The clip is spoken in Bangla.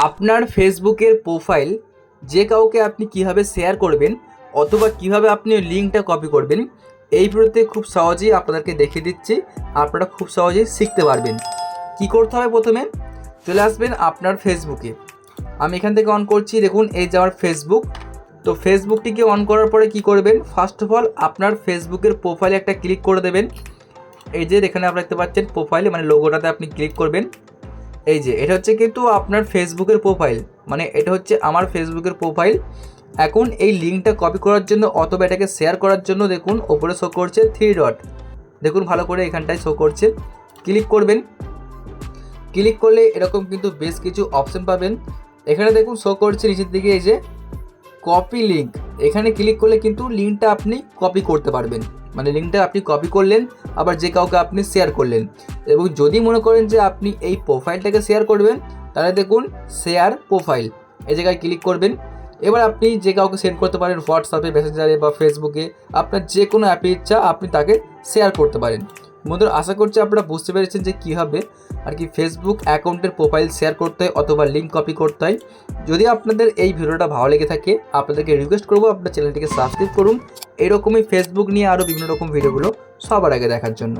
আপনার ফেসবুকের প্রোফাইল যে কাউকে আপনি কিভাবে শেয়ার করবেন অথবা কিভাবে আপনি লিঙ্কটা কপি করবেন এই ভিডিওতে খুব সহজেই আপনাদেরকে দেখিয়ে দিচ্ছি। আপনারা খুব সহজেই শিখতে পারবেন। কি করতে হবে, প্রথমে চলে আসবেন আপনার ফেসবুকে। আমি এখান থেকে অন করছি, দেখুন এই যে আমার ফেসবুক। তো ফেসবুকটিকে অন করার পরে কি করবেন, ফার্স্ট অফ অল আপনার ফেসবুকের প্রোফাইলে একটা ক্লিক করে দেবেন। এই যে এখানে আপনারা দেখতে পাচ্ছেন প্রোফাইলে মানে লোগোটাতে আপনি ক্লিক করবেন। এই যে এটা হচ্ছে কিন্তু আপনার ফেসবুকের প্রোফাইল, মানে এটা হচ্ছে আমার ফেসবুকের প্রোফাইল। এখন এই লিঙ্কটা কপি করার জন্য অথবা এটাকে শেয়ার করার জন্য দেখুন ওপরে শো করছে 3 ডট, দেখুন ভালো করে এখানটায় শো করছে। ক্লিক করবেন। ক্লিক করলে এরকম কিন্তু বেশ কিছু অপশন পাবেন। এখানে দেখুন শো করছে নিচের দিকে এই যে কপি লিঙ্ক। এখানে ক্লিক করলে কিন্তু লিঙ্কটা আপনি কপি করতে পারবেন, মানে লিঙ্কটা আপনি কপি করলেন আবার যে কাউকে আপনি শেয়ার করলেন। এবং যদি মনে করেন যে আপনি এই প্রোফাইলটাকে শেয়ার করবেন তাহলে দেখুন শেয়ার প্রোফাইল, এই জায়গায় ক্লিক করবেন। এবার আপনি যে কাউকে সেন্ড করতে পারেন হোয়াটসঅ্যাপে, মেসেঞ্জারে বা ফেসবুকে, আপনার যে কোনো অ্যাপে ইচ্ছা আপনি তাকে শেয়ার করতে পারেন। বন্ধুরা, আশা করছি আপনারা বুঝতে পেরেছেন যে কীভাবে আর কি ফেসবুক অ্যাকাউন্টের প্রোফাইল শেয়ার করতে হয় অথবা লিঙ্ক কপি করতে হয়। যদি আপনাদের এই ভিডিওটা ভালো লেগে থাকে আপনাদেরকে রিকোয়েস্ট করবো আপনার চ্যানেলটিকে সাবস্ক্রাইব করুন, এরকমই ফেসবুক নিয়ে আরও বিভিন্ন রকম ভিডিওগুলো সবার আগে দেখার জন্য।